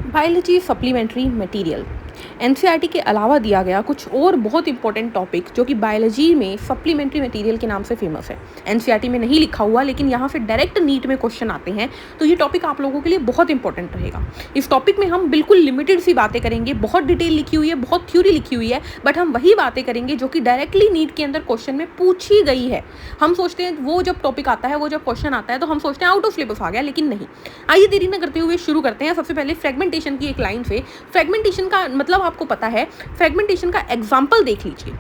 Biology supplementary material NCERT के अलावा दिया गया कुछ और बहुत इंपॉर्टेंट टॉपिक जो कि बायोलॉजी में सप्लीमेंट्री मटेरियल के नाम से फेमस है। एनसीईआरटी में नहीं लिखा हुआ लेकिन यहाँ से डायरेक्ट नीट में क्वेश्चन आते हैं, तो ये टॉपिक आप लोगों के लिए बहुत इंपॉर्टेंट रहेगा। इस टॉपिक में हम बिल्कुल लिमिटेड सी बातें करेंगे, बहुत डिटेल लिखी हुई है, बहुत थ्योरी लिखी हुई है, बट हम वही बातें करेंगे जो कि डायरेक्टली नीट के अंदर क्वेश्चन में पूछी गई है। हम सोचते हैं वो जब टॉपिक आता है, वो जब क्वेश्चन आता है तो हम सोचते हैं आउट ऑफ सिलेबस आ गया, लेकिन नहीं। आइए देरी न करते हुए शुरू करते हैं। सबसे पहले फ्रेगमेंटेशन की एक लाइन से। फ्रेगमेंटेशन का मतलब आपको पता है, फ्रेगमेंटेशन का एग्जाम्पल देख लीजिए।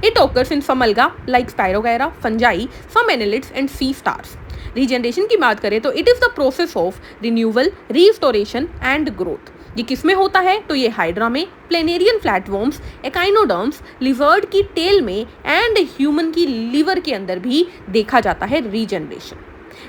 It occurs in some alga like Spirogyra, fungi, some annelids and sea stars. Regeneration की बात करें तो it is the process of renewal, restoration and growth. ये किस में होता है? तो ये हाइड्रा में, प्लेनेरियन फ्लैटवर्म्स, एकाइनोडर्म्स, लिजर्ड की टेल में एंड ह्यूमन की लीवर के अंदर भी देखा जाता है रीजनरेशन।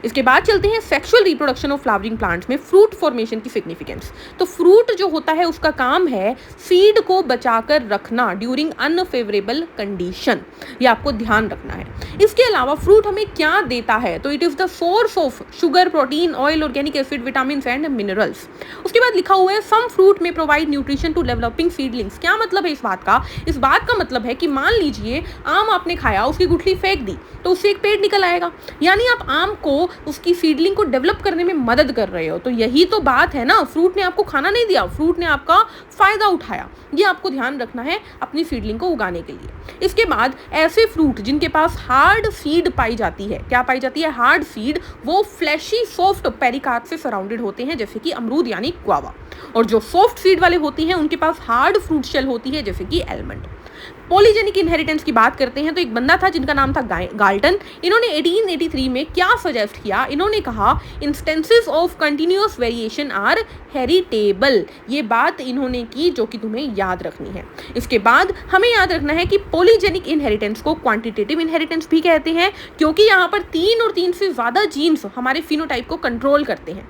इसके बाद चलते हैं sexual reproduction of flowering plants में फ्रूट फॉर्मेशन की सिग्निफिकेंस। तो फ्रूट जो होता है उसका काम है सीड को बचाकर रखना ड्यूरिंग अनफेवरेबल कंडीशन, ये आपको ध्यान रखना है। इसके अलावा फ्रूट हमें क्या देता है? तो it is the source of sugar, protein, oil, organic acid, vitamin and minerals. उसके बाद लिखा हुआ है सम फ्रूट में provide nutrition to developing seedlings. क्या मतलब है इस बात का? इस बात का मतलब है कि मान लीजिए आम आपने खाया, उसकी गुठली फेंक दी तो उससे एक पेड़ निकल आएगा, यानी आप आम को, उसकी सीडलिंग को डेवलप करने में मदद कर रहे हो। तो यही तो बात है ना, फ्रूट ने आपको खाना नहीं दिया, फ्रूट ने आपका फायदा उठाया। ये आपको ध्यान रखना है अपनी सीडलिंग को उगाने के लिए। इसके बाद ऐसे फ्रूट जिनके पास हार्ड सीड पाई जाती है, क्या पाई जाती है? हार्ड सीड, वो फ्लैशी सॉफ्ट पेरिकार्ड से सराउंडेड होते हैं, जैसे कि अमरूद यानी गुआवा। और जो सॉफ्ट सीड वाले होती हैं उनके पास हार्ड फ्रूट शेल होती है, जैसे कि एलमंड। पॉलीजेनिक इनहेरिटेंस की बात करते हैं तो एक बंदा था जिनका नाम था गाल्टन। इन्होंने 1883 में क्या सजेस्ट किया? इन्होंने कहा instances of continuous variation are heritable. ये बात इन्होंने की जो कि तुम्हें याद रखनी है। इसके बाद हमें याद रखना है कि पॉलीजेनिक इनहेरिटेंस को क्वांटिटेटिव इनहेरिटेंस भी कहते हैं, क्योंकि यहाँ पर 3 और 3 से ज़्यादा जीन्स हमारे फिनोटाइप को कंट्रोल करते हैं।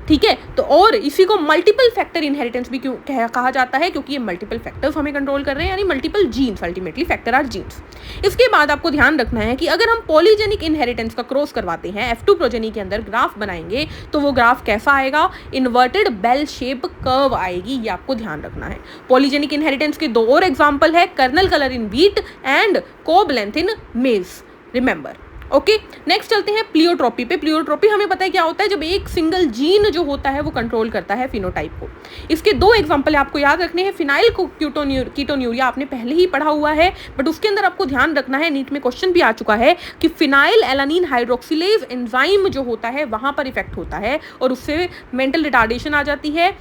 ठीक है, तो और इसी को मल्टीपल फैक्टर इनहेरिटेंस भी क्यों कहा जाता है? क्योंकि ये मल्टीपल फैक्टर्स हमें कंट्रोल कर रहे हैं, यानी multiple genes, ultimately factor are genes. इसके बाद आपको ध्यान रखना है कि अगर हम पॉलीजेनिक इनहेरिटेंस का क्रॉस करवाते हैं, F2 प्रोजेनी के अंदर ग्राफ बनाएंगे तो वो ग्राफ कैसा आएगा? इन्वर्टेड बेल शेप कर्व आएगी, ये आपको ध्यान रखना है। पॉलीजेनिक इनहेरिटेंस के 2 और एग्जाम्पल है, kernel colour in wheat and cob length in maize. Remember, okay. Next चलते हैं प्लियोट्रोपी पे। प्लियोट्रोपी हमें पता है क्या होता है, जब एक सिंगल जीन जो होता है वो कंट्रोल करता है फिनोटाइप को। इसके 2 एग्जांपल आपको याद रखने हैं। फिनाइल कीटोन्यूरिया आपने पहले ही पढ़ा हुआ है, बट उसके अंदर आपको ध्यान रखना है, नीट में क्वेश्चन भी आ चुका है कि फिनाइल एलानिन हाइड्रोक्सिलेज एंजाइम जो होता है वहां पर इफेक्ट होता है और उससे मेंटल रिटार्डेशन आ जाती है,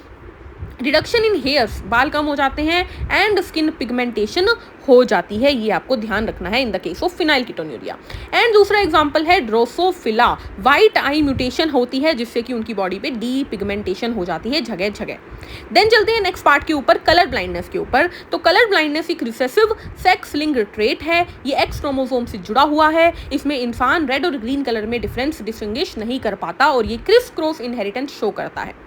रिडक्शन इन हेयर्स, बाल कम हो जाते हैं, एंड स्किन पिगमेंटेशन हो जाती है। ये आपको ध्यान रखना है in the case of phenyl ketonuria. And दूसरा एग्जांपल है ड्रोसोफिला, वाइट आई म्यूटेशन होती है जिससे कि उनकी बॉडी पे डी पिगमेंटेशन हो जाती है जगह जगह। देन चलते हैं नेक्स्ट पार्ट के ऊपर, कलर ब्लाइंडनेस के ऊपर। तो कलर ब्लाइंडनेस एक रिसेसिव सेक्स लिंक्ड ट्रेट है, ये एक्स क्रोमोसोम से जुड़ा हुआ है। इसमें इंसान रेड और ग्रीन कलर में डिफरेंस डिस्टिंग्विश नहीं कर पाता और ये क्रिस क्रॉस इनहेरिटेंस शो करता है।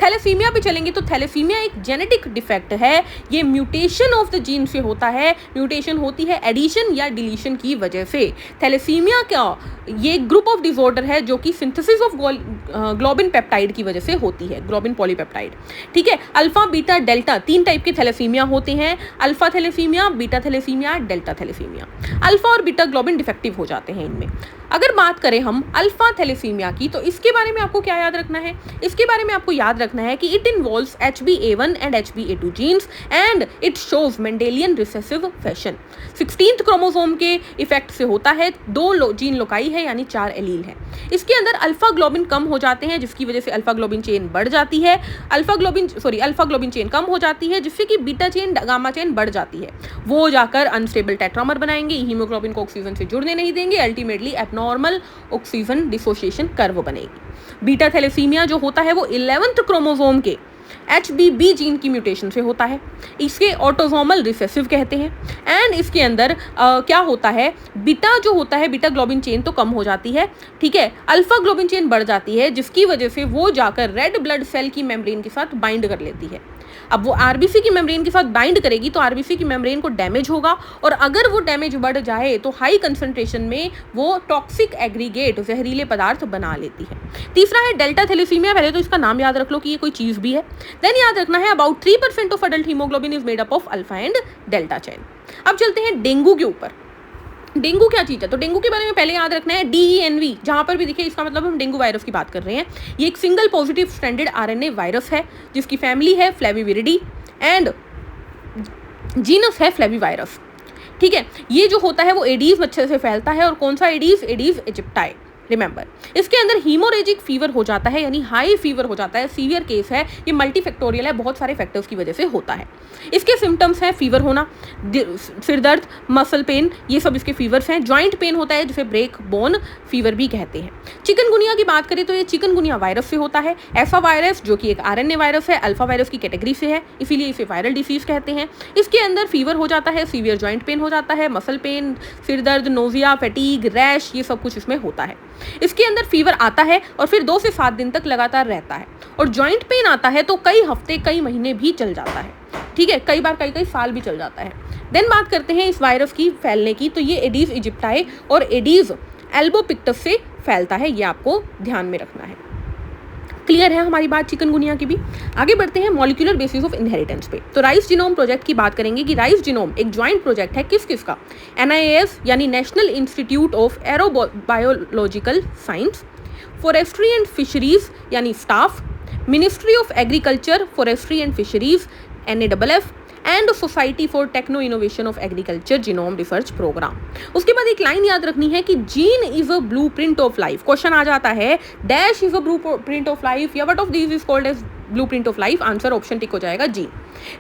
थैलेसीमिया पे चलेंगे तो थैलेसीमिया एक जेनेटिक डिफेक्ट है, ये म्यूटेशन ऑफ द जीन से होता है। म्यूटेशन होती है एडिशन या डिलीशन की वजह से। थैलेसीमिया क्या, ये ग्रुप ऑफ डिसऑर्डर है जो कि सिंथेसिस ऑफ ग्लोबिन पेप्टाइड की वजह से होती है, ग्लोबिन पॉलीपेप्टाइड। ठीक है, अल्फा, बीटा, डेल्टा 3 टाइप के थैलेसीमिया होते हैं, alpha thalassaemia, beta thalassaemia, delta thalassaemia. Alpha और बीटा ग्लोबिन डिफेक्टिव हो जाते हैं इनमें। अगर बात करें हम अल्फा थैलेसीमिया की, तो इसके बारे में आपको क्या याद रखना है? इसके बारे में आपको याद रखना है कि it involves HbA1 and HbA2 genes and it shows mendelian recessive fashion. 16th chromosome के इफेक्ट से होता है, 2 जीन लोकाई है यानी 4 एलील है। इसके अंदर अल्फा ग्लोबिन कम हो जाते हैं जिसकी वजह से अल्फा ग्लोबिन चेन बढ़ जाती है, अल्फा ग्लोबिन चेन कम हो जाती है जिससे कि बीटा चेन, गामा चेन बढ़ जाती है। वो जाकर अनस्टेबल टेट्रामर बनाएंगे, हीमोग्लोबिन को ऑक्सीजन से जुड़ने नहीं देंगे, ultimately abnormal oxygen dissociation curve बनेगी। बीटा थैलेसीमिया जो होता है वो 11th क्रोमोसोम के HBB जीन की म्यूटेशन से होता है, इसके ऑटोसोमल रिसेसिव कहते हैं। एंड इसके अंदर क्या होता है, बीटा जो होता है, बीटा ग्लोबिन चेन तो कम हो जाती है, ठीक है, अल्फा ग्लोबिन चेन बढ़ जाती है जिसकी वजह से वो जाकर रेड ब्लड सेल की मेम्ब्रेन के साथ बाइंड कर लेती है। अब वो आरबीसी की मेम्ब्रेन के साथ बाइंड करेगी तो आरबीसी की मेम्ब्रेन को डैमेज होगा, और अगर वो डैमेज बढ़ जाए तो हाई कंसंट्रेशन में वो टॉक्सिक एग्रीगेट, जहरीले पदार्थ बना लेती है। तीसरा है डेल्टा थैलेसीमिया। पहले तो इसका नाम याद रख लो कि ये कोई चीज़ भी है। देन याद रखना है about 3% of adult haemoglobin is made up of alpha and delta chain. अब चलते हैं डेंगू के ऊपर। डेंगू क्या चीज़ है, तो डेंगू के बारे में पहले याद रखना है DENV, जहां पर भी दिखे इसका मतलब हम डेंगू वायरस की बात कर रहे हैं। ये एक single positive stranded RNA virus है जिसकी फैमिली है फ्लेविविरिडी एंड जीनस है फ्लेविवायरस। ठीक है, ये जो होता है वो एडीज मच्छर से फैलता है, और कौन सा एडीज, एडीज इजिप्टाई। रिमेंबर, इसके अंदर हीमोरेजिक फीवर हो जाता है, यानी हाई फीवर हो जाता है, सीवियर केस है, ये मल्टीफैक्टोरियल है, बहुत सारे फैक्टर्स की वजह से होता है। इसके सिम्टम्स हैं फीवर होना, सिर दर्द, मसल पेन, ये सब इसके फीवर्स हैं। जॉइंट पेन होता है जिसे ब्रेक बोन फीवर भी कहते हैं। चिकनगुनिया की बात करें तो ये चिकनगुनिया वायरस से होता है। ऐसा वायरस जो कि एक RNA वायरस है, अल्फा वायरस की कैटेगरी से है, इसीलिए इसे वायरल डिसीज कहते हैं। इसके अंदर फीवर हो जाता है, सीवियर जॉइंट पेन हो जाता है, मसल पेन, सिर दर्द, नोजिया, फैटीग, रैश, ये सब कुछ इसमें होता है। इसके अंदर फीवर आता है और फिर 2 से 7 दिन तक लगातार रहता है, और जॉइंट पेन आता है तो कई हफ्ते, कई महीने भी चल जाता है। ठीक है, कई बार कई साल भी चल जाता है। देन बात करते हैं इस वायरस की फैलने की, तो ये एडीज इजिप्टाई और एडीज एल्बोपिक्टस से फैलता है, ये आपको ध्यान में रखना है। क्लियर है हमारी बात चिकनगुनिया की भी। आगे बढ़ते हैं मॉलिक्यूलर बेसिस ऑफ इनहेरिटेंस पे। तो राइस जीनोम प्रोजेक्ट की बात करेंगे कि राइस जीनोम एक ज्वाइंट प्रोजेक्ट है किस का, NIAS यानी national institute of aerobiological science, forestry and fisheries यानी staff, ministry of agriculture, forestry and fisheries NAFF, and society for techno innovation of agriculture genome research programme. उसके बाद एक line याद रखनी है कि gene is a blueprint of life. Question आ जाता है dash is a blueprint of life या what of these is called as blueprint of life. Answer option tick हो जाएगा जी।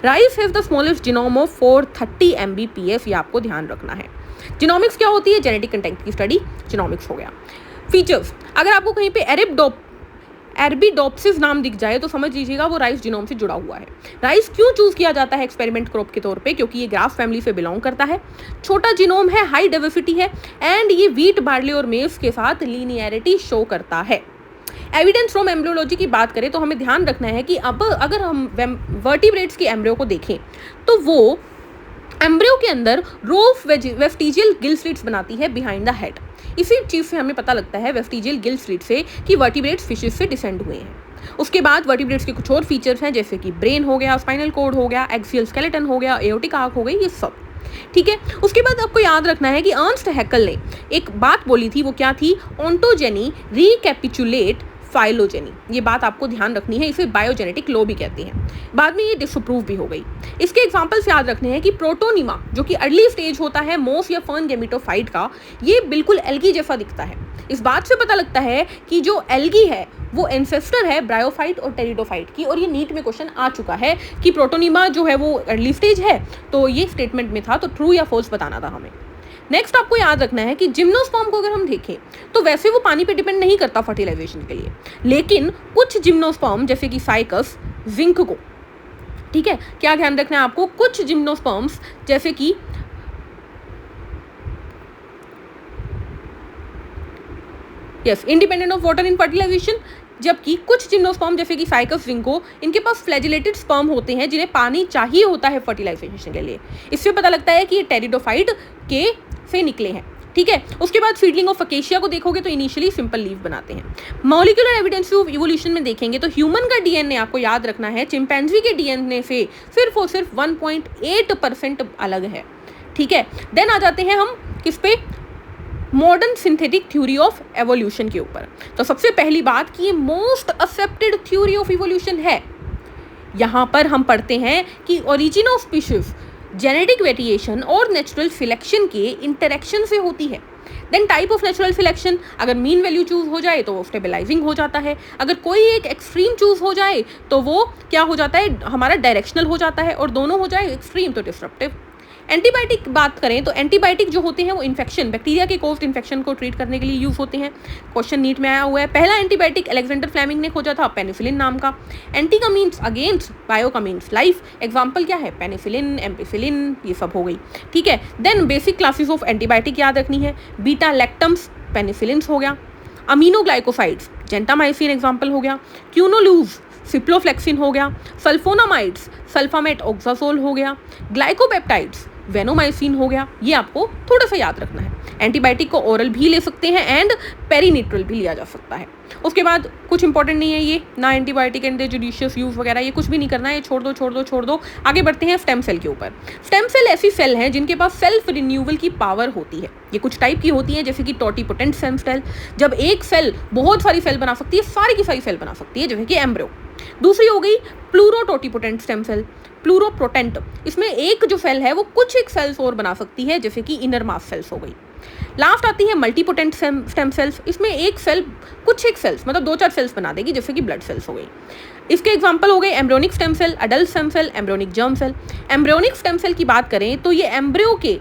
Rice has the smallest genome of 430 MBPS, ये आपको ध्यान रखना है। जीनोमिक्स क्या होती है, जेनेटिक कंटेंट की स्टडी, जीनोमिक्स हो गया। फीचर्स, अगर आपको कहीं पे एरबिडोप्सिस नाम दिख जाए तो समझ लीजिएगा वो राइस जीनोम से जुड़ा हुआ है। राइस क्यों चूज किया जाता है एक्सपेरिमेंट क्रॉप के तौर पे, क्योंकि ये ग्रास फैमिली से बिलोंग करता है, छोटा जीनोम है, हाई डाइवर्सिटी है, एंड ये व्हीट, बार्ले और मेज के साथ लीनियरिटी शो करता है। एविडेंस फ्रॉम एम्ब्रियोलॉजी की बात करें तो हमें ध्यान रखना है कि अब अगर हम वर्टिब्रेट्स के एम्ब्रियो को देखें तो वो एम्ब्रियो के अंदर row of vestigial gill slits बनाती है बिहाइंड द हेड। इसी चीज़ से हमें पता लगता है वेस्टिजियल गिल स्लिट से कि वर्टिब्रेट्स फिशेस से डिसेंड हुए हैं। उसके बाद वर्टिब्रेट्स के कुछ और फीचर्स हैं जैसे कि ब्रेन हो गया, स्पाइनल कोड हो गया, एक्सियल स्केलेटन हो गया, एओर्टिक आर्क हो गई, ये सब। ठीक है, उसके बाद आपको याद रखना है कि अर्नस्ट हैकेल ने एक बात बोली थी, वो क्या थी, ओंटोजेनी रिकैपिचुलेट फाइलोजेनी। ये बात आपको ध्यान रखनी है, इसे बायोजेनेटिक लॉ भी कहते हैं। बाद में ये डिसअप्रूव भी हो गई। इसके एग्जांपल्स याद रखने हैं कि प्रोटोनिमा जो कि अर्ली स्टेज होता है मोस या फर्न गेमिटोफाइट का, ये बिल्कुल एल्गी जैसा दिखता है। इस बात से पता लगता है कि जो एल्गी है वो एंसेस्टर है ब्रायोफाइट और टेरिडोफाइट की, और ये नीट में क्वेश्चन आ चुका है कि प्रोटोनिमा जो है वो अर्ली स्टेज है, तो ये स्टेटमेंट में था, तो ट्रू या फॉल्स बताना था हमें। नेक्स्ट आपको याद रखना है कि जिम्नोस्पर्म को अगर हम देखें तो वैसे वो पानी पे डिपेंड नहीं करता फर्टिलाइजेशन के लिए, लेकिन कुछ जिम्नोस्पर्म जैसे कि साइकस, जिंक को, ठीक है, क्या ध्यान रखना है आपको, कुछ जिम्नोस्पर्म्स जैसे कि independent of water in fertilisation, जबकि कुछ जिम्नोस्पर्म जैसे कि साइकस, जिंको, इनके पास फ्लैजिलेटेड स्पर्म होते हैं जिन्हें पानी चाहिए होता है फर्टिलाइजेशन के लिए। इससे पता लगता है कि ये टेरिडोफाइट के से निकले हैं। ठीक है, उसके बाद फीडलिंग ऑफ अकेशिया को देखोगे तो इनिशियली सिंपल लीफ बनाते हैं। मॉलिक्यूलर एविडेंस ऑफ इवोल्यूशन में देखेंगे तो ह्यूमन का डीएनए आपको याद रखना है चिंपैंजी के डीएनए से सिर्फ और सिर्फ 1.8% अलग है। ठीक है, देन आ जाते हैं हम किस पे, modern synthetic theory of evolution के ऊपर। तो सबसे पहली बात कि ये most accepted theory of evolution है। यहाँ पर हम पढ़ते हैं कि origin of species genetic variation और नेचुरल सिलेक्शन के इंटरेक्शन से होती है। Then type of natural selection, अगर मीन वैल्यू चूज हो जाए तो वो स्टेबलाइजिंग हो जाता है, अगर कोई एक एक्सट्रीम चूज हो जाए तो वो क्या हो जाता है, हमारा डायरेक्शनल हो जाता है, और दोनों हो जाए एक्सट्रीम तो डिस्ट्रप्टिव। एंटीबायोटिक बात करें तो एंटीबायोटिक जो होते हैं वो इन्फेक्शन, बैक्टीरिया के कोज्ड इन्फेक्शन को ट्रीट करने के लिए यूज होते हैं। क्वेश्चन नीट में आया हुआ है। पहला एंटीबायोटिक अलेक्जेंडर फ्लेमिंग ने खोजा था, पेनिसिलिन नाम का। एंटी का मीन्स अगेंस्ट, बायो का मीन्स लाइफ। एग्जाम्पल क्या है, पेनिसिलिन, एम्पिसिलिन, ये सब हो गई। ठीक है, then basic classes of antibiotic याद रखनी है, बीटा लैक्टम्स, पेनिसिलिन्स हो गया, अमीनोग्लाइकोसाइड्स, जेंटामाइसिन एग्जाम्पल हो गया, क्यूनोलूज, सिप्लोफ्लेक्सिन हो गया, सल्फोनामाइड्स, सल्फामेट ऑक्सासोल हो गया, ग्लाइकोपेप्टाइड्स, वेनोमाइसिन हो गया। ये आपको थोड़ा सा याद रखना है। एंटीबायोटिक को ओरल भी ले सकते हैं एंड पेरीनेट्रल भी लिया जा सकता है। उसके बाद कुछ इंपॉर्टेंट नहीं है ये, ना एंटीबायोटिक एंड जुडिशियस यूज वगैरह, ये कुछ भी नहीं करना है, छोड़ दो छोड़ दो छोड़ दो। आगे बढ़ते हैं स्टेम सेल के ऊपर। स्टेम सेल ऐसी सेल हैं जिनके पास सेल्फ रिन्यूअल की पावर होती है। ये कुछ टाइप की होती है, जैसे कि टोटिपोटेंट स्टेम सेल, जब एक सेल बहुत सारी सेल बना सकती है, सारी की सारी सेल बना सकती है, जैसे कि एम्ब्रियो। दूसरी हो गई प्लूरोटोटिपोटेंट स्टेम सेल, प्लूरोप्रोटेंट, इसमें एक जो सेल है वो कुछ एक सेल्स और बना सकती है, जैसे कि इनर मास सेल्स हो गई। लास्ट आती है मल्टीपोटेंट स्टेम सेल्स, इसमें एक सेल कुछ एक सेल्स मतलब 2-4 सेल्स बना देगी, जैसे कि ब्लड सेल्स हो गई। इसके एग्जांपल हो गए embryonic stem cell, adult stem cell, embryonic germ cell. Embryonic stem cell की बात करें तो ये एम्ब्रियो के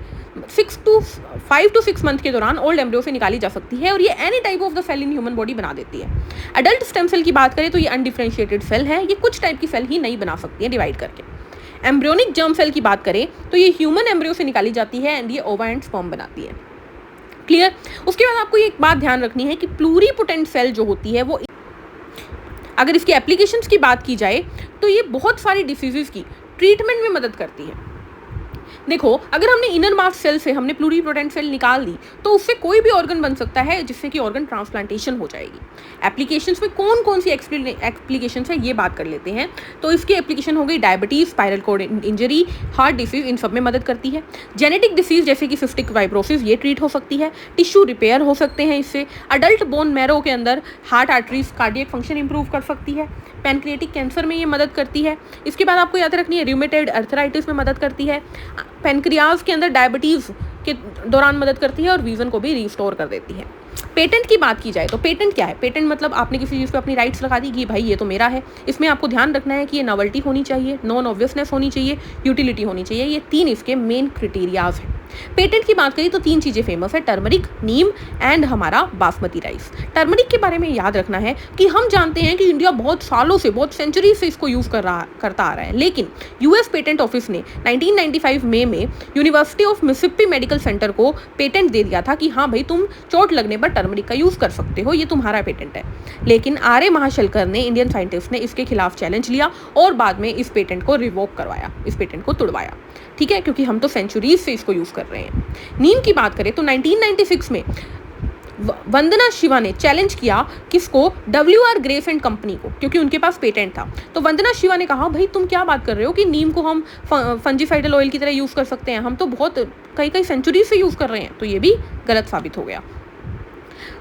5 to 6 मंथ के दौरान ओल्ड एम्ब्रियो से निकाली जा सकती है और ये any type of the cell in human body बना देती है। अडल्ट स्टेम सेल की बात करें तो ये अनडिफरेंशिएटेड सेल है, ये कुछ टाइप की सेल ही नहीं बना सकती है डिवाइड करके। एम्ब्रियोनिक जर्म सेल की बात करें तो ये ह्यूमन एम्ब्रियो से निकाली जाती है एंड ये ओवा एंड स्पर्म बनाती है। क्लियर। उसके बाद आपको एक बात ध्यान रखनी है कि प्लूरीपोटेंट सेल जो होती है वो, अगर इसकी एप्लीकेशंस की बात की जाए तो ये बहुत सारी डिसीजेस की ट्रीटमेंट में मदद करती है। देखो, अगर हमने इनर मास सेल से हमने प्लूरीपोटेंट सेल निकाल दी तो उससे कोई भी ऑर्गन बन सकता है, जिससे कि ऑर्गन ट्रांसप्लांटेशन हो जाएगी। एप्लीकेशंस में कौन कौन सी एप्लीकेशंस है ये बात कर लेते हैं। तो इसकी एप्लीकेशन हो गई diabetes, spiral cord injury, heart disease, इन सब में मदद करती है। जेनेटिक डिसीज जैसे कि सिस्टिक फाइब्रोसिस, ये ट्रीट हो सकती है। टिश्यू रिपेयर हो सकते हैं इससे। अडल्ट बोन मैरो के अंदर heart arteries, cardiac function improve कर सकती है। पैनक्रिएटिक कैंसर में ये मदद करती है। इसके बाद आपको याद रखनी है रूमेटॉइड अर्थराइटिस में मदद करती है। पैनक्रियाज के अंदर डायबिटीज के दौरान मदद करती है और विजन को भी रिस्टोर कर देती है। पेटेंट की बात की जाए तो पेटेंट क्या है? पेटेंट मतलब आपने किसी चीज़ पे अपनी राइट्स लगा दी कि भाई ये तो मेरा है। इसमें आपको ध्यान रखना है कि ये नॉवेल्टी होनी चाहिए, नॉन ऑब्वियसनेस होनी चाहिए, यूटिलिटी होनी चाहिए। ये 3 इसके मेन क्राइटेरियाज हैं। पेटेंट की बात करें तो 3 चीज़ें फेमस है, टर्मरिक, नीम एंड हमारा बासमती राइस। टर्मरिक के बारे में याद रखना है कि हम जानते हैं कि इंडिया बहुत सालों से, बहुत सेंचुरी से इसको यूज़ करता आ रहा है, लेकिन यूएस पेटेंट ऑफिस ने 1995 में university of Mississippi medical centre को पेटेंट दे दिया था कि हाँ भाई तुम चोट लगने पर टर्मरिक का यूज़ कर सकते हो, ये तुम्हारा पेटेंट है। लेकिन आर्य महाशलकर ने, इंडियन साइंटिस्ट ने इसके खिलाफ चैलेंज लिया और बाद में इस पेटेंट को रिवोक करवाया, इस पेटेंट को तुड़वाया। ठीक है, क्योंकि हम तो सेंचुरीज से इसको यूज़ कर रहे हैं। नीम की बात करें तो 1996 में वंदना शिवा ने चैलेंज किया किसको? WR ग्रेफ एंड कंपनी को, क्योंकि उनके पास पेटेंट था। तो वंदना शिवा ने कहा भाई तुम क्या बात कर रहे हो कि नीम को हम फंजीसाइडल ऑयल की तरह यूज़ कर सकते हैं, हम तो बहुत कई सेंचुरी से यूज़ कर रहे हैं। तो ये भी गलत साबित हो गया।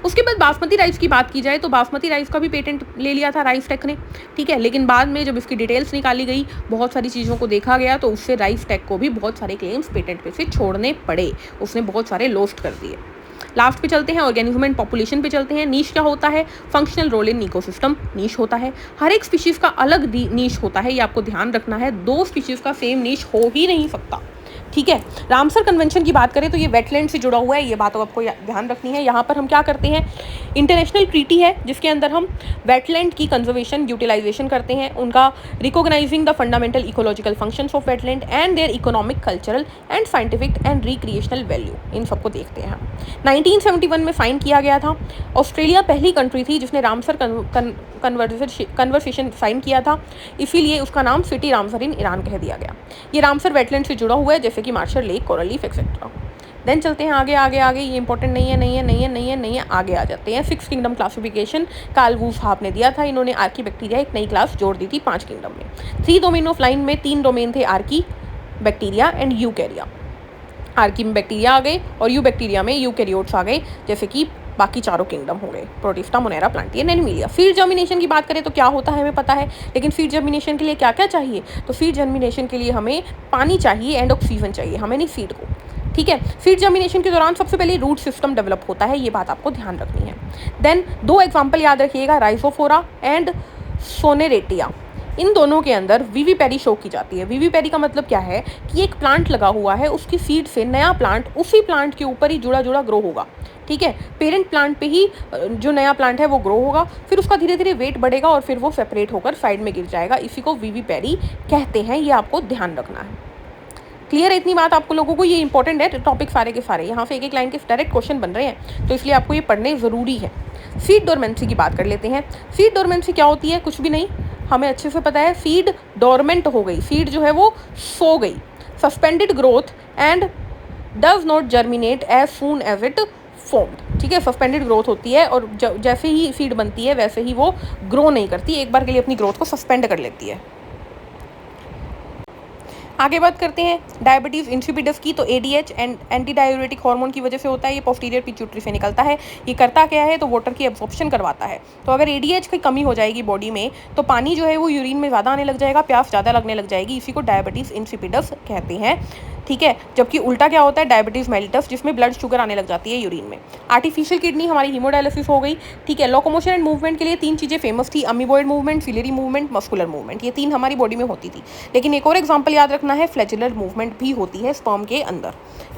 उसके बाद बासमती राइस की बात की जाए तो बासमती राइस का भी पेटेंट ले लिया था राइस टेक ने, ठीक है। लेकिन बाद में जब इसकी डिटेल्स निकाली गई, बहुत सारी चीज़ों को देखा गया, तो उससे राइस टेक को भी बहुत सारे क्लेम्स पेटेंट पे से छोड़ने पड़े, उसने बहुत सारे लॉस्ट कर दिए। लास्ट पे चलते हैं, ऑर्गेनिज्म एंड पॉपुलेशन पे चलते हैं। नीश क्या होता है? फंक्शनल रोल इन इकोसिस्टम नीश होता है। हर एक स्पीशीज़ का अलग नीश होता है, ये आपको ध्यान रखना है। 2 स्पीशीज़ का सेम नीश हो ही नहीं सकता, ठीक है। रामसर कन्वेंशन की बात करें तो ये वेटलैंड से जुड़ा हुआ है, ये बात आपको ध्यान रखनी है। यहाँ पर हम क्या करते हैं, इंटरनेशनल ट्रीटी है जिसके अंदर हम वेटलैंड की कंजर्वेशन, यूटिलाइजेशन करते हैं, उनका recognising the fundamental ecological functions of wetland and their economic, cultural and scientific and recreational value, इन सबको देखते हैं। 1971 में साइन किया गया था। ऑस्ट्रेलिया पहली कंट्री थी जिसने रामसर कन्वर्सेशन साइन किया था, इसीलिए उसका नाम सिटी रामसर इन ईरान कह दिया गया। ये रामसर वेटलैंड से जुड़ा हुआ है, जैसे कि marshal lake, coral reef etcetera. Then चलते हैं आगे आगे आगे, ये इंपॉर्टेंट नहीं है, आगे आ जाते हैं। 6 किंगडम क्लासिफिकेशन कार्ल वुथ हाफ ने दिया था। इन्होंने आर्की बैक्टीरिया एक नई क्लास जोड़ दी थी 5 किंगडम में। 3 डोमेन ऑफ लाइन में 3 डोमेन थे, archaea, bacteria and eukarya. Archaea में बैक्टीरिया आ गए और यू बैक्टीरिया में यूकैरियोट्स आ गए, जैसे कि बाकी चारों किंगडम हो गए, protista, monera, plantae, animalia. Seed germination की बात करें तो क्या होता है हमें पता है, लेकिन सीड जर्मिनेशन के लिए क्या क्या चाहिए? तो सीड जर्मिनेशन के लिए हमें पानी चाहिए एंड ऑक्सीजन चाहिए, हमें नहीं सीड को, ठीक है। सीड जर्मिनेशन के दौरान सबसे पहले रूट सिस्टम डेवलप होता है, ये बात आपको ध्यान रखनी है। देन 2 एग्जाम्पल याद रखिएगा, राइजोफोरा एंड सोनेरेटिया। इन दोनों के अंदर विविपेरी शो की जाती है। विविपेरी का मतलब क्या है कि एक प्लांट लगा हुआ है, उसकी सीड से नया प्लांट उसी प्लांट के ऊपर ही जुड़ा जुड़ा ग्रो होगा, ठीक है। पेरेंट प्लांट पे ही जो नया प्लांट है वो ग्रो होगा, फिर उसका धीरे धीरे वेट बढ़ेगा और फिर वो सेपरेट होकर साइड में गिर जाएगा। इसी को विविपेरी कहते हैं, ये आपको ध्यान रखना है। क्लियर है इतनी बात आप लोगों को? ये इंपॉर्टेंट है टॉपिक सारे के सारे, यहाँ से एक लाइन के डायरेक्ट क्वेश्चन बन रहे हैं, तो इसलिए आपको ये पढ़ने ज़रूरी है। सीड डोरमेंसी की बात कर लेते हैं। सीड डोरमेंसी क्या होती है? कुछ भी नहीं, हमें अच्छे से पता है। सीड डोरमेंट हो गई, सीड जो है वो सो गई। Suspended growth and does not germinate as soon as it formed. ठीक है, सस्पेंडेड ग्रोथ होती है और जैसे ही सीड बनती है वैसे ही वो ग्रो नहीं करती, एक बार के लिए अपनी ग्रोथ को सस्पेंड कर लेती है। आगे बात करते हैं डायबिटीज़ इंसिपिडस की। तो एडीएच एंटी डायूरेटिक हार्मोन की वजह से होता है, ये पोस्टीरियर पिट्यूटरी से निकलता है। ये करता क्या है, तो वाटर की एब्जॉर्प्शन करवाता है। तो अगर एडीएच की कमी हो जाएगी बॉडी में तो पानी जो है वो यूरिन में ज़्यादा आने लग जाएगा, प्यास ज़्यादा लगने लग जाएगी, इसी को डायबिटीज़ इंसिपिडस कहते हैं। ठीक है, जबकि उल्टा क्या होता है, डायबिटीज़ मेलिटस, जिसमें ब्लड शुगर आने लग जाती है यूरिन में। आर्टिफिशियल किडनी हमारी हीमोडायलिसिस हो गई। ठीक है, लोकोमोशन एंड मूवमेंट के लिए 3 चीज़ें फेमस थी, amoeboid movement, ciliary movement, muscular movement, ये 3 हमारी बॉडी में होती थी। लेकिन एक और एग्जाम्पल याद रखना है, फ्लैचुलर मूवमेंट भी होती है स्पर्म के अंदर।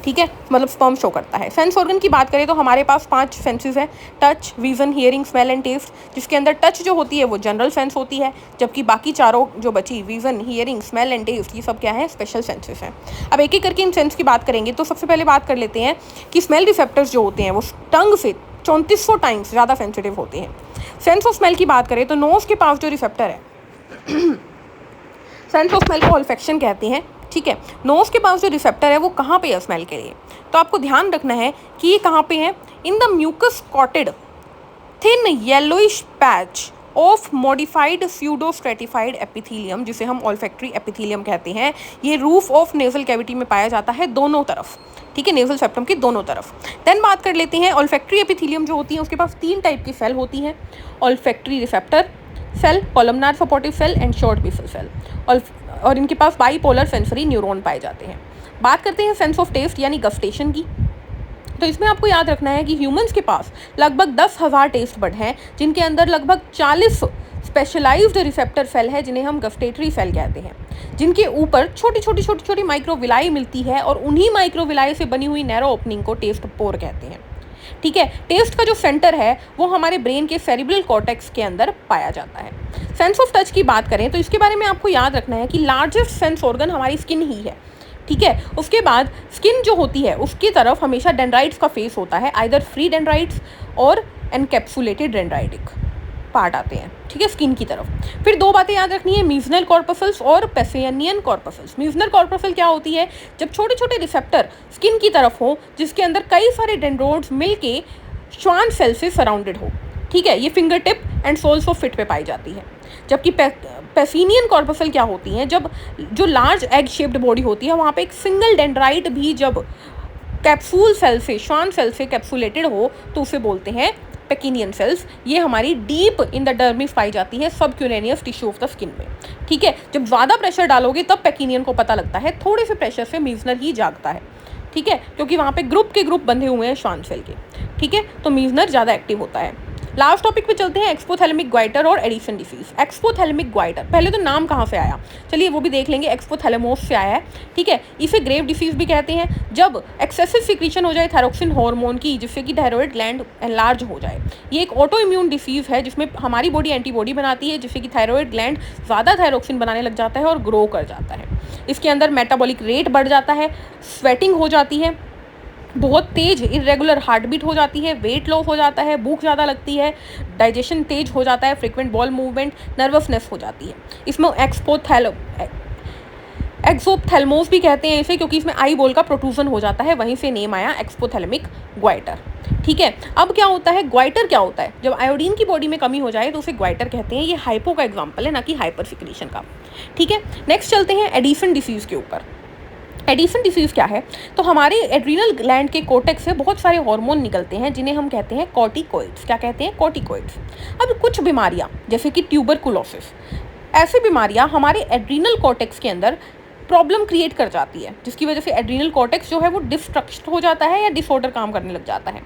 ठीक है, मतलब स्पर्म शो करता है। सेंस ऑर्गन की बात करें तो हमारे पास 5 सेंसेस हैं, touch, vision, hearing, smell and taste, जिसके अंदर टच जो होती है वो जनरल सेंस होती है, जबकि बाकी चारों जो बची, vision, hearing, smell and taste, ये सब क्या है, स्पेशल सेंसेस हैं। अब एक एक करके इन सेंस की बात करेंगे। तो सबसे पहले बात कर लेते हैं कि स्मेल रिसेप्टर्स जो होते हैं वो टंग से 3400 टाइम्स ज़्यादा सेंसिटिव होते हैं। सेंस ऑफ स्मेल की बात करें तो नोज के पास जो रिसेप्टर है सेंस ऑफ स्मेल को ऑल्फैक्शन कहते हैं। ठीक है, नोज के पास जो रिसेप्टर है वो कहाँ पे है स्मेल के लिए, तो आपको ध्यान रखना है कि ये कहाँ पे है, in the mucus coated thin yellowish patch of modified pseudostratified epithelium, जिसे हम ऑल्फैक्टरी एपिथीलियम कहते हैं। ये रूफ ऑफ नेजल कैविटी में पाया जाता है दोनों तरफ। ठीक है, नेजल सेप्टम की दोनों तरफ। देन बात कर लेते हैं ऑल्फैक्टरी एपिथीलियम जो होती है उसके पास 3 टाइप की सेल होती हैं, olfactory receptor cell, columnar supportive cell and short basal cell, और इनके पास बाईपोलर सेंसरी न्यूरॉन पाए जाते हैं। बात करते हैं सेंस ऑफ टेस्ट यानी गस्टेशन की। तो इसमें आपको याद रखना है कि ह्यूमंस के पास लगभग 10,000 टेस्ट बड हैं, जिनके अंदर लगभग 40 स्पेशलाइज्ड रिसेप्टर सेल है, जिन्हें हम गस्टेटरी सेल कहते हैं, जिनके ऊपर छोटी छोटी माइक्रोविलाई मिलती है, और उन्हीं माइक्रोविलाई से बनी हुई नैरो ओपनिंग को टेस्ट पोर कहते हैं। ठीक है, टेस्ट का जो सेंटर है वो हमारे ब्रेन के सेरिब्रल कॉर्टेक्स के अंदर पाया जाता है। सेंस ऑफ टच की बात करें तो इसके बारे में आपको याद रखना है कि लार्जेस्ट सेंस ऑर्गन हमारी स्किन ही है। ठीक है, उसके बाद स्किन जो होती है उसकी तरफ हमेशा डेंड्राइट्स का फेस होता है, आइदर फ्री डेंड्राइट्स और एनकैप्सुलेटेड डेंड्राइटिक पार्ट आते हैं। ठीक है, स्किन की तरफ। फिर 2 बातें याद रखनी है, म्यूसिनल कॉर्पसल्स और पेसेनियन कॉर्पसल्स। म्यूसिनल कॉर्पसल क्या होती है, जब छोटे छोटे रिसेप्टर स्किन की तरफ हो जिसके अंदर कई सारे डेंड्रोड्स मिलके श्वान सेल से सराउंडेड हो। ठीक है, ये finger tip and soles of feet पे पाई जाती है। जबकि पेसिनियन कॉर्पसल क्या होती हैं, जब जो लार्ज एग शेप्ड बॉडी होती है वहाँ पे एक सिंगल डेंड्राइट भी जब कैप्सूल सेल से, श्वान सेल से कैप्सुलेटेड हो तो उसे बोलते हैं पेकिनियन सेल्स। ये हमारी डीप इन द डर्मिस पाई जाती है, सब क्यूरेनियस टिश्यू ऑफ द स्किन में। ठीक है, जब ज़्यादा प्रेशर डालोगे तब पेकिनियन को पता लगता है, थोड़े से प्रेशर से मीजनर ही जागता है। ठीक है, क्योंकि वहाँ पे ग्रुप के ग्रुप बंधे हुए हैं श्वान सेल के। ठीक है, तो मीजनर ज़्यादा एक्टिव होता है। लास्ट टॉपिक पे चलते हैं, एक्सपोथैलेमिक ग्वाइटर और एडिशन डिसीज। एक्सपोथैलेमिक ग्वाइटर, पहले तो नाम कहाँ से आया, चलिए वो भी देख लेंगे। एक्सपोथैलेमोस से आया है। ठीक है, इसे ग्रेव डिसीज भी कहते हैं, जब एक्सेसिव सिक्रीशन हो जाए थायरोक्सिन हार्मोन की, जिससे कि थायराइड ग्लैंड एनलार्ज हो जाए। ये एक ऑटो इम्यून डिसीज है जिसमें हमारी बॉडी एंटीबॉडी बनाती है, जिससे कि थायराइड ग्लैंड ज़्यादा थायरोक्सिन बनाने लग जाता है और ग्रो कर जाता है। इसके अंदर मेटाबॉलिक रेट बढ़ जाता है, स्वेटिंग हो जाती है, बहुत तेज इरेगुलर हार्ट बीट हो जाती है, वेट लॉस हो जाता है, भूख ज़्यादा लगती है, डाइजेशन तेज हो जाता है, फ्रीक्वेंट बॉल मूवमेंट, नर्वसनेस हो जाती है। इसमें एक्सोथैल्मोस भी कहते हैं इसे, क्योंकि इसमें आई बॉल का प्रोट्रूजन हो जाता है, वहीं से नेम आया एक्सपोथैलेमिक ग्वाइटर। ठीक है, अब क्या होता है, ग्वाइटर क्या होता है, जब आयोडीन की बॉडी में कमी हो जाए तो उसे ग्वाइटर कहते हैं। ये हाइपो का एग्जाम्पल है, ना कि हाइपर सिक्रीशन का। ठीक है, नेक्स्ट चलते हैं एडिशन डिसीज़ के ऊपर। एडिशन डिसीज़ क्या है, तो हमारे एड्रीनल ग्लैंड के कोर्टेक्स से बहुत सारे हार्मोन निकलते हैं, जिन्हें हम कहते हैं कॉर्टिकॉइड्स। क्या कहते हैं, कॉर्टिकॉइड्स। अब कुछ बीमारियां जैसे कि ट्यूबरकुलोसिस, ऐसी बीमारियां हमारे एड्रीनल कॉर्टेक्स के अंदर प्रॉब्लम क्रिएट कर जाती है, जिसकी वजह से एड्रीनल कॉर्टेक्स जो है वो डिस्ट्रक्ट हो जाता है या डिसऑर्डर काम करने लग जाता है।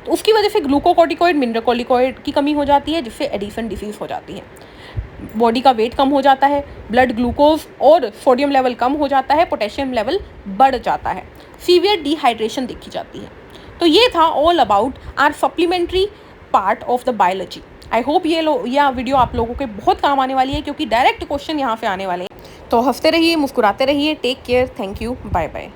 तो उसकी वजह से ग्लूकोकॉर्टिकॉइड, मिनरलकॉर्टिकॉइड की कमी हो जाती है, जिससे एडिशन डिसीज़ हो जाती है। बॉडी का वेट कम हो जाता है, ब्लड ग्लूकोज और सोडियम लेवल कम हो जाता है, पोटेशियम लेवल बढ़ जाता है, सीवियर डिहाइड्रेशन देखी जाती है। तो ये था all about our supplementary part of the biology. I hope यह वीडियो आप लोगों के बहुत काम आने वाली है, क्योंकि डायरेक्ट क्वेश्चन यहाँ से आने वाले हैं। तो हंसते रहिए, मुस्कुराते रहिए। Take care, thank you, bye bye.